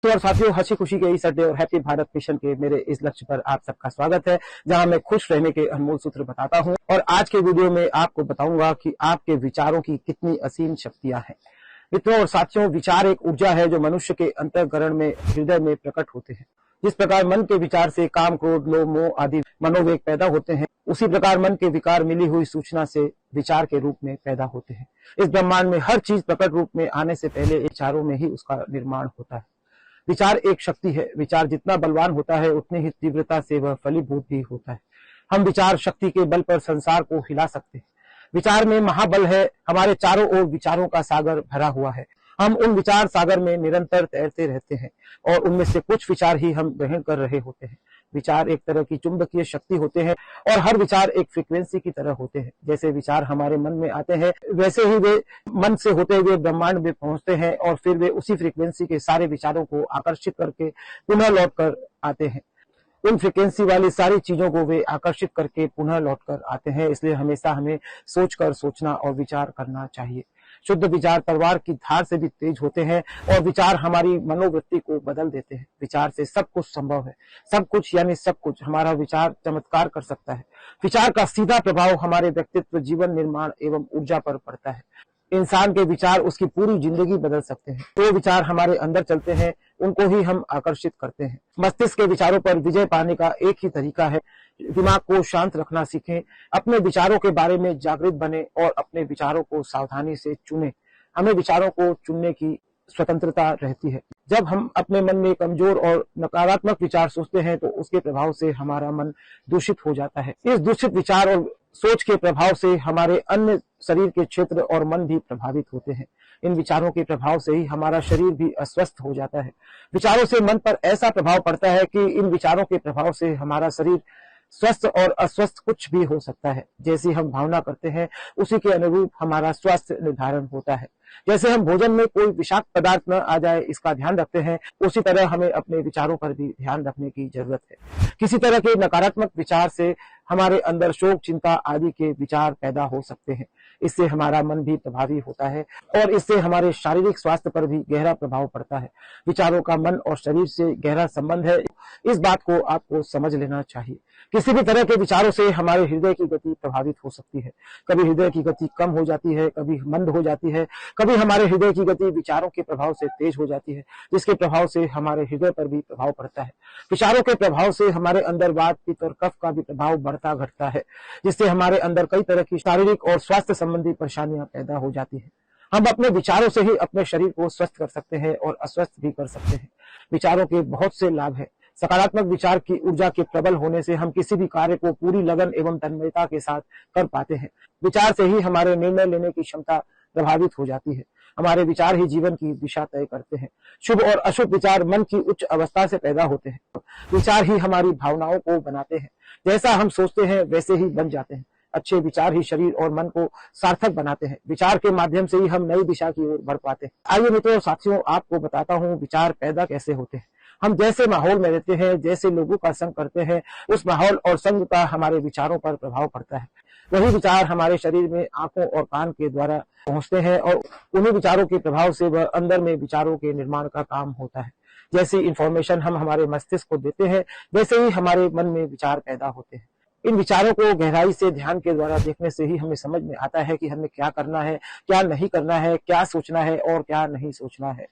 दोस्तों और साथियों, हंसी खुशी के इस अड्डे और हैप्पी भारत मिशन के मेरे इस लक्ष्य पर आप सबका स्वागत है, जहां मैं खुश रहने के अनमोल सूत्र बताता हूं। और आज के वीडियो में आपको बताऊंगा कि आपके विचारों की कितनी असीम शक्तियां हैं। मित्रों और साथियों, विचार एक ऊर्जा है जो मनुष्य के अंतःकरण में, हृदय में प्रकट होते हैं। जिस प्रकार मन के विचार से काम, क्रोध, लोभ, मोह आदि मनोवेग पैदा होते हैं, उसी प्रकार मन के विकार मिली हुई सूचना से विचार के रूप में पैदा होते हैं। इस ब्रह्मांड में हर चीज प्रकट रूप में आने से पहले विचारों में ही उसका निर्माण होता है। विचार एक शक्ति है। विचार जितना बलवान होता है, उतनी ही तीव्रता से वह फलीभूत भी होता है। हम विचार शक्ति के बल पर संसार को हिला सकते हैं। विचार में महाबल है। हमारे चारों ओर विचारों का सागर भरा हुआ है। हम उन विचार सागर में निरंतर तैरते रहते हैं और उनमें से कुछ विचार ही हम ग्रहण कर रहे होते हैं। विचार एक तरह की चुंबकीय शक्ति होते हैं और हर विचार एक फ्रीक्वेंसी की तरह होते हैं। जैसे विचार हमारे मन में आते हैं, वैसे ही वे मन से होते हुए ब्रह्मांड में पहुंचते हैं और फिर वे उसी फ्रीक्वेंसी के सारे विचारों को आकर्षित करके पुनः लौट कर आते हैं। उन फ्रीक्वेंसी वाली सारी चीजों को वे आकर्षित करके पुनः लौट कर आते हैं। इसलिए हमेशा हमें सोचकर सोचना और विचार करना चाहिए। शुद्ध विचार तलवार की धार से भी तेज होते हैं और विचार हमारी मनोवृत्ति को बदल देते हैं। विचार से सब कुछ संभव है। सब कुछ यानी सब कुछ हमारा विचार चमत्कार कर सकता है। विचार का सीधा प्रभाव हमारे व्यक्तित्व, जीवन निर्माण एवं ऊर्जा पर पड़ता है। इंसान के विचार उसकी पूरी जिंदगी बदल सकते हैं। जो विचार हमारे अंदर चलते हैं, उनको ही हम आकर्षित करते हैं। मस्तिष्क के विचारों पर विजय पाने का एक ही तरीका है, दिमाग को शांत रखना सीखें, अपने विचारों के बारे में जागृत बने और अपने विचारों को सावधानी से चुनें। हमें विचारों को चुनने की स्वतंत्रता रहती है। जब हम अपने मन में कमजोर और नकारात्मक विचार सोचते हैं, तो उसके प्रभाव से हमारा मन दूषित हो जाता है। इस दूषित विचार और सोच के प्रभाव से हमारे अन्य शरीर के क्षेत्र और मन भी प्रभावित होते हैं। इन विचारों के प्रभाव से ही हमारा शरीर भी अस्वस्थ हो जाता है। विचारों से मन पर ऐसा प्रभाव पड़ता है कि इन विचारों के प्रभाव से हमारा शरीर स्वस्थ और अस्वस्थ कुछ भी हो सकता है। जैसी हम भावना करते हैं, उसी के अनुरूप हमारा स्वास्थ्य निर्धारण होता है। जैसे हम भोजन में कोई विषाक्त पदार्थ न आ जाए, इसका ध्यान रखते हैं, उसी तरह हमें अपने विचारों पर भी ध्यान रखने की जरूरत है। किसी तरह के नकारात्मक विचार से हमारे अंदर शोक, चिंता आदि के विचार पैदा हो सकते हैं। इससे हमारा मन भी प्रभावी होता है और इससे हमारे शारीरिक स्वास्थ्य पर भी गहरा प्रभाव पड़ता है। विचारों का मन और शरीर से गहरा संबंध है। इस बात को आपको समझ लेना चाहिए। किसी भी तरह के विचारों से हमारे हृदय की गति प्रभावित हो सकती है। कभी हृदय की गति कम हो जाती है, कभी मंद हो जाती है, कभी हमारे हृदय की गति विचारों के प्रभाव से तेज हो जाती है, जिसके प्रभाव से हमारे हृदय पर भी प्रभाव पड़ता है। विचारों के प्रभाव से हमारे अंदर वात, पित्त और कफ का भी प्रभाव बढ़ता घटता है, जिससे हमारे अंदर कई तरह की शारीरिक और स्वास्थ्य संबंधी परेशानियां पैदा हो जाती है। हम अपने विचारों से ही अपने शरीर को स्वस्थ कर सकते हैं और अस्वस्थ भी कर सकते हैं। विचारों के बहुत से लाभ हैं। सकारात्मक विचार की ऊर्जा के प्रबल होने से हम किसी भी कार्य को पूरी लगन एवं तन्मयता के साथ कर पाते हैं। विचार से ही हमारे निर्णय लेने की क्षमता प्रभावित हो जाती है। हमारे विचार ही जीवन की दिशा तय करते हैं। शुभ और अशुभ विचार मन की उच्च अवस्था से पैदा होते हैं। विचार ही हमारी भावनाओं को बनाते हैं। जैसा हम सोचते हैं, वैसे ही बन जाते हैं। अच्छे विचार ही शरीर और मन को सार्थक बनाते हैं। विचार के माध्यम से ही हम नई दिशा की ओर बढ़ पाते हैं। आइए मित्रों साथियों, आपको बताता हूँ विचार पैदा कैसे होते हैं। हम जैसे माहौल में रहते हैं, जैसे लोगों का संग करते हैं, उस माहौल और संग का हमारे विचारों पर प्रभाव पड़ता है। वही विचार हमारे शरीर में आंखों और कान के द्वारा पहुंचते हैं और उन्हीं विचारों के प्रभाव से वह अंदर में विचारों के निर्माण का काम होता है। जैसी इंफॉर्मेशन हम हमारे मस्तिष्क को देते हैं, वैसे ही हमारे मन में विचार पैदा होते हैं। इन विचारों को गहराई से ध्यान के द्वारा देखने से ही हमें समझ में आता है कि हमें क्या करना है, क्या नहीं करना है, क्या सोचना है और क्या नहीं सोचना है।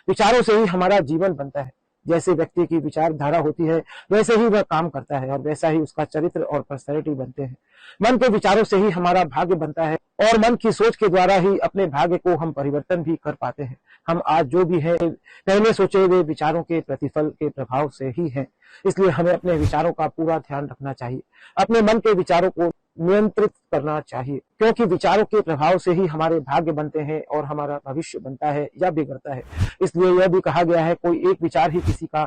विचारों से ही हमारा जीवन बनता है। जैसे व्यक्ति की विचारधारा होती है, वैसे ही वह काम करता है और वैसा ही उसका चरित्र और पर्सनैलिटी बनते हैं। मन के विचारों से ही हमारा भाग्य बनता है और मन की सोच के द्वारा ही अपने भाग्य को हम परिवर्तन भी कर पाते हैं। हम आज जो भी है, पहले सोचे हुए विचारों के प्रतिफल के प्रभाव से ही हैं। इसलिए हमें अपने विचारों का पूरा ध्यान रखना चाहिए। अपने मन के विचारों को नियंत्रित करना चाहिए, क्योंकि विचारों के प्रभाव से ही हमारे भाग्य बनते हैं और हमारा भविष्य बनता है या बिगड़ता है। इसलिए यह भी कहा गया है, कोई एक विचार ही किसी का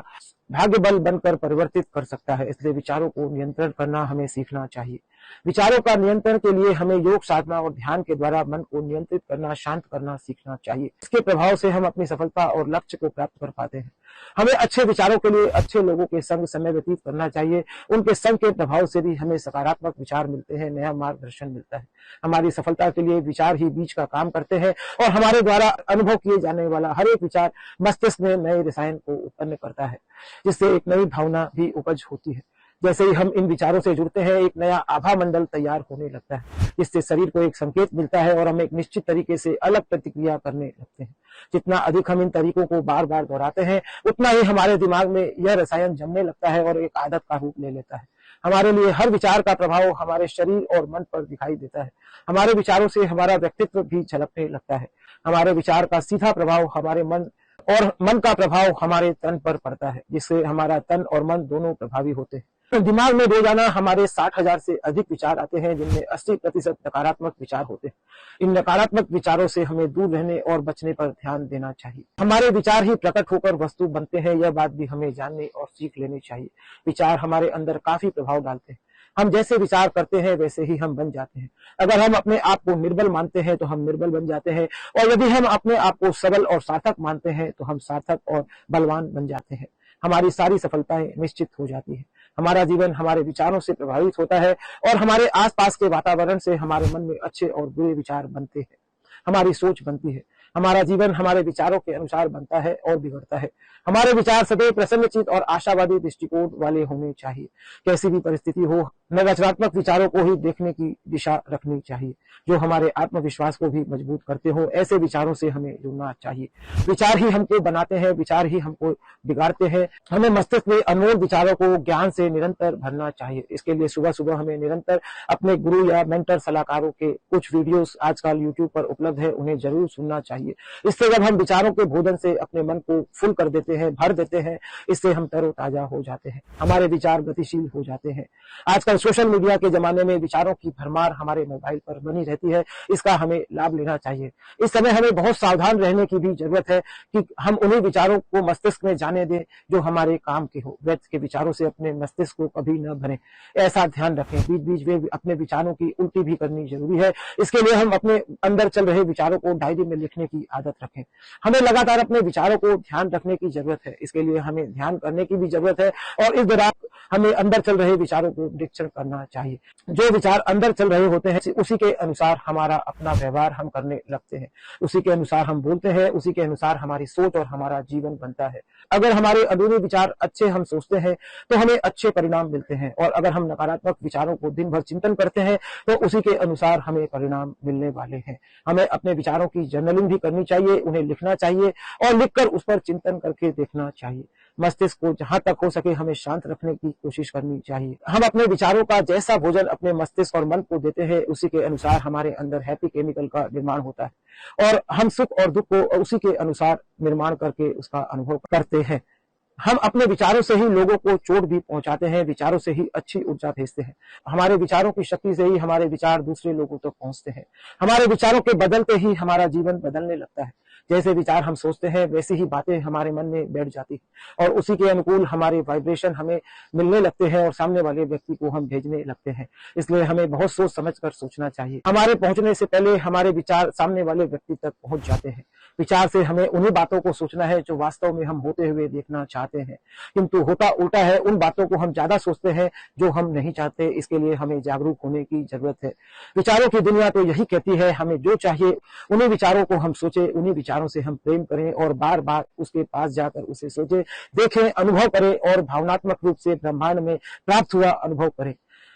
भाग्य बल बनकर परिवर्तित कर सकता है। इसलिए विचारों को नियंत्रण करना हमें सीखना चाहिए। विचारों का नियंत्रण के लिए हमें योग साधना और ध्यान के द्वारा मन को नियंत्रित करना, शांत करना सीखना चाहिए। इसके प्रभाव से हम अपनी सफलता और लक्ष्य को प्राप्त कर पाते हैं। हमें अच्छे विचारों के लिए अच्छे लोगों के संग समय व्यतीत करना चाहिए। उनके संग के प्रभाव से भी हमें सकारात्मक विचार मिलते हैं, नया मार्गदर्शन मिलता है। हमारी सफलता के लिए विचार ही बीज का काम करते हैं और हमारे द्वारा अनुभव किए जाने वाला हर एक विचार मस्तिष्क में नए रसायन को उत्पन्न करता है, जिससे एक नई भावना भी उपज होती है। जैसे ही हम इन विचारों से जुड़ते हैं, एक नया आभा मंडल तैयार होने लगता है, जिससे शरीर को एक संकेत मिलता है और हम एक निश्चित तरीके से अलग प्रतिक्रिया करने लगते हैं। जितना अधिक हम इन तरीकों को बार बार दोहराते हैं, उतना ही हमारे दिमाग में यह रसायन जमने लगता है और एक आदत का रूप ले लेता है। हमारे लिए हर विचार का प्रभाव हमारे शरीर और मन पर दिखाई देता है। हमारे विचारों से हमारा व्यक्तित्व भी झलकने लगता है। हमारे विचार का सीधा प्रभाव हमारे मन और मन का प्रभाव हमारे तन पर पड़ता है, जिससे हमारा तन और मन दोनों प्रभावी होते हैं। दिमाग में रोजाना हमारे 60,000 से अधिक विचार आते हैं, जिनमें 80% नकारात्मक विचार होते हैं। इन नकारात्मक विचारों से हमें दूर रहने और बचने पर ध्यान देना चाहिए। हमारे विचार ही प्रकट होकर वस्तु बनते हैं, यह बात भी हमें जानने और सीख लेनी चाहिए। विचार हमारे अंदर काफी प्रभाव डालते हैं। हम जैसे विचार करते हैं वैसे ही हम बन जाते हैं। अगर हम अपने आप को निर्बल मानते हैं तो हम निर्बल बन जाते हैं, और यदि हम अपने आप को सबल और सार्थक मानते हैं तो हम सार्थक और बलवान बन जाते हैं। हमारी सारी सफलताएं निश्चित हो जाती है। हमारा जीवन हमारे विचारों से प्रभावित होता है और हमारे आसपास के वातावरण से हमारे मन में अच्छे और बुरे विचार बनते हैं। हमारी सोच बनती है। हमारा जीवन हमारे विचारों के अनुसार बनता है और बिगड़ता है। हमारे विचार सदैव प्रसन्नचित्त और आशावादी दृष्टिकोण वाले होने चाहिए। कैसी भी परिस्थिति हो, हमें रचनात्मक विचारों को ही देखने की दिशा रखनी चाहिए, जो हमारे आत्मविश्वास को भी मजबूत करते हो। ऐसे विचारों से हमें जुड़ना चाहिए। विचार ही हमको बनाते हैं, विचार ही हमको बिगाड़ते हैं। हमें मस्तिष्क में अनमोल विचारों को ज्ञान से निरंतर भरना चाहिए। इसके लिए सुबह सुबह हमें निरंतर अपने गुरु या मेंटर सलाहकारों के कुछ वीडियोस आजकल यूट्यूब पर उपलब्ध है, उन्हें जरूर सुनना चाहिए। इससे जब हम विचारों के भोजन से अपने मन को फुल कर देते हैं, भर देते हैं, इससे हम तरोताजा हो जाते हैं। हमारे विचार गतिशील हो जाते हैं। आजकल सोशल मीडिया के जमाने में विचारों की भरमार हमारे मोबाइल पर बनी रहती है। इसका हमें लाभ लेना चाहिए। इस समय हमें बहुत सावधान रहने की भी जरूरत है कि हम उन्हीं विचारों को मस्तिष्क में जाने दें जो हमारे काम के हो। व्यर्थ के विचारों से अपने मस्तिष्क को कभी न भरें, ऐसा ध्यान रखें। बीच बीच में अपने विचारों की उल्टी भी करनी जरूरी है। इसके लिए हम अपने अंदर चल रहे विचारों को डायरी में लिखने की आदत रखें। हमें लगातार अपने विचारों को ध्यान रखने की जरूरत है। इसके लिए हमें ध्यान करने की भी जरूरत है और इस दौरान हमें अंदर चल रहे विचारों को निरीक्षण करना चाहिए। जो विचार अंदर चल रहे होते हैं, उसी के अनुसार हमारा अपना व्यवहार हम करने लगते हैं। उसी के अनुसार हम बोलते हैं, उसी के अनुसार हमारी सोच और हमारा जीवन बनता है। अगर हमारे अंदरूनी विचार अच्छे हम सोचते हैं तो हमें अच्छे परिणाम मिलते हैं, और अगर हम नकारात्मक विचारों को दिन भर चिंतन करते हैं तो उसी के अनुसार हमें परिणाम मिलने वाले हैं। हमें अपने विचारों की जर्नलिंग भी करनी चाहिए, उन्हें लिखना चाहिए और लिखकर उस पर चिंतन करके देखना चाहिए। मस्तिष्क को जहां तक हो सके हमें शांत रखने की कोशिश करनी चाहिए। हम अपने विचारों का जैसा भोजन अपने मस्तिष्क और मन को देते हैं, उसी के अनुसार हमारे अंदर हैप्पी केमिकल का निर्माण होता है और हम सुख और दुख को उसी के अनुसार निर्माण करके उसका अनुभव करते हैं। हम अपने विचारों से ही लोगों को चोट भी पहुंचाते हैं, विचारों से ही अच्छी ऊर्जा भेजते हैं। हमारे विचारों की शक्ति से ही हमारे विचार दूसरे लोगों तक पहुंचते हैं। हमारे विचारों के बदलते ही हमारा जीवन बदलने लगता है। जैसे विचार हम सोचते हैं वैसी ही बातें हमारे मन में बैठ जाती है और उसी के अनुकूल हमारे वाइब्रेशन हमें मिलने लगते हैं और सामने वाले व्यक्ति को हम भेजने लगते हैं। इसलिए हमें बहुत सोच समझ कर सोचना चाहिए। हमारे पहुंचने से पहले हमारे विचार सामने वाले व्यक्ति तक पहुंच जाते हैं। विचार से हमें उन्हीं बातों को सोचना है जो वास्तव में हम होते हुए देखना चाहते हैं, किंतु होता उल्टा है। उन बातों को हम ज्यादा सोचते हैं जो हम नहीं चाहते। इसके लिए हमें जागरूक होने की जरूरत है। विचारों की दुनिया तो यही कहती है, हमें जो चाहिए उन्हीं विचारों को हम सोचे, उन्हीं विचारों से हम प्रेम करें और बार बार उसके पास जाकर उसे सोचे, देखें, अनुभव करें और भावनात्मक रूप से ब्रह्मांड में प्राप्त हुआ अनुभव करें।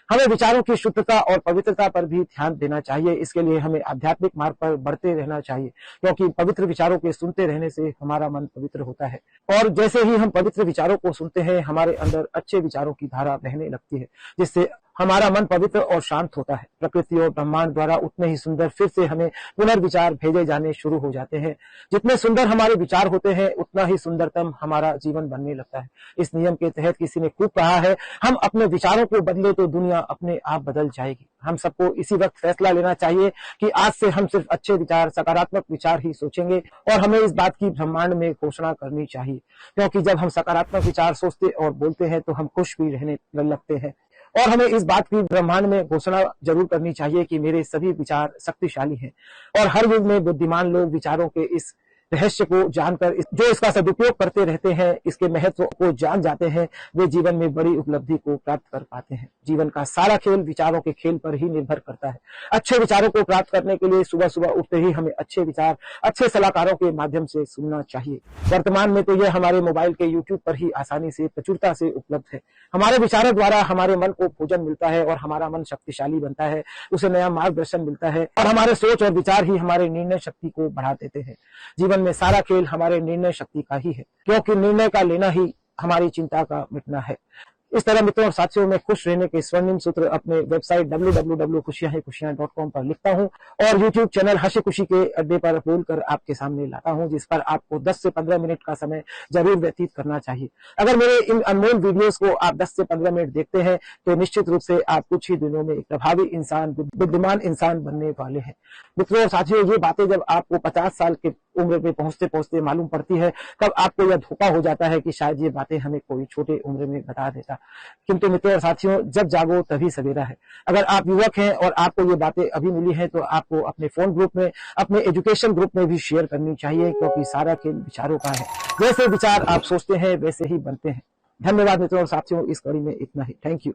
हमें विचारों की शुद्धता और पवित्रता पर भी ध्यान देना चाहिए। इसके लिए हमें आध्यात्मिक मार्ग पर बढ़ते रहना चाहिए, क्योंकि पवित्र विचारों के सुनते रहने से हमारा मन पवित्र होता है और जैसे ही हम पवित्र विचारों को सुनते हैं हमारे अंदर अच्छे विचारों की धारा बहने लगती है, जिससे हमारा मन पवित्र और शांत होता है। प्रकृति और ब्रह्मांड द्वारा उतने ही सुंदर फिर से हमें पुनर्विचार भेजे जाने शुरू हो जाते हैं। जितने सुंदर हमारे विचार होते हैं उतना ही सुंदरतम हमारा जीवन बनने लगता है। इस नियम के तहत किसी ने खूब कहा है, हम अपने विचारों को बदले तो दुनिया अपने आप बदल जाएगी। हम सबको इसी वक्त फैसला लेना चाहिए कि आज से हम सिर्फ अच्छे विचार, सकारात्मक विचार ही सोचेंगे और हमें इस बात की ब्रह्मांड में घोषणा करनी चाहिए, क्योंकि जब हम सकारात्मक विचार सोचते और बोलते हैं तो हम खुश भी रहने लगते हैं और हमें इस बात की ब्रह्मांड में घोषणा जरूर करनी चाहिए कि मेरे सभी विचार शक्तिशाली हैं और हर युग में बुद्धिमान लोग विचारों के इस रहस्य को जानकर जो इसका सदुपयोग करते रहते हैं, इसके महत्व को जान जाते हैं, वे जीवन में बड़ी उपलब्धि को प्राप्त कर पाते हैं। जीवन का सारा खेल विचारों के खेल पर ही निर्भर करता है। अच्छे विचारों को प्राप्त करने के लिए सुबह सुबह उठते ही हमें अच्छे विचार अच्छे सलाहकारों के माध्यम से सुनना चाहिए। वर्तमान में तो यह हमारे मोबाइल के यूट्यूब पर ही आसानी से प्रचुरता से उपलब्ध है। हमारे विचारों द्वारा हमारे मन को भोजन मिलता है और हमारा मन शक्तिशाली बनता है, उसे नया मार्गदर्शन मिलता है और हमारे सोच और विचार ही हमारे निर्णय शक्ति को बढ़ा देते हैं। जीवन में सारा खेल हमारे निर्णय शक्ति का ही है, क्योंकि निर्णय का लेना ही हमारी चिंता का मिटना है। इस तरह मित्रों और साथियों में खुश रहने के स्वर्णिम सूत्र अपने वेबसाइट www.खुशियां-खुशियां.com पर लिखता हूं और YouTube चैनल हंसी खुशी के अड्डे पर बोलकर आपके सामने लाता हूं, जिस पर आपको 10 से 15 मिनट का समय जरूर व्यतीत करना चाहिए। अगर मेरे इन अनमोल वीडियोस को आप 10 से 15 मिनट देखते हैं तो निश्चित रूप से आप कुछ ही दिनों में एक प्रभावी इंसान, बुद्धिमान इंसान बनने वाले हैं। मित्रों और साथियों, ये बातें जब आपको 50 साल के उम्र में पहुंचते पहुंचते मालूम पड़ती है, तब आपको यह धोखा हो जाता है कि शायद ये बातें हमें कोई छोटे उम्र में बता देता। किंतु मित्रों और साथियों, जब जागो तभी सवेरा है। अगर आप युवक हैं और आपको ये बातें अभी मिली हैं तो आपको अपने फोन ग्रुप में, अपने एजुकेशन ग्रुप में भी शेयर करनी चाहिए, क्योंकि सारा खेल विचारों का है। जैसे विचार आप सोचते हैं वैसे ही बनते हैं। धन्यवाद मित्रों और साथियों, इस कड़ी में इतना ही। Thank you.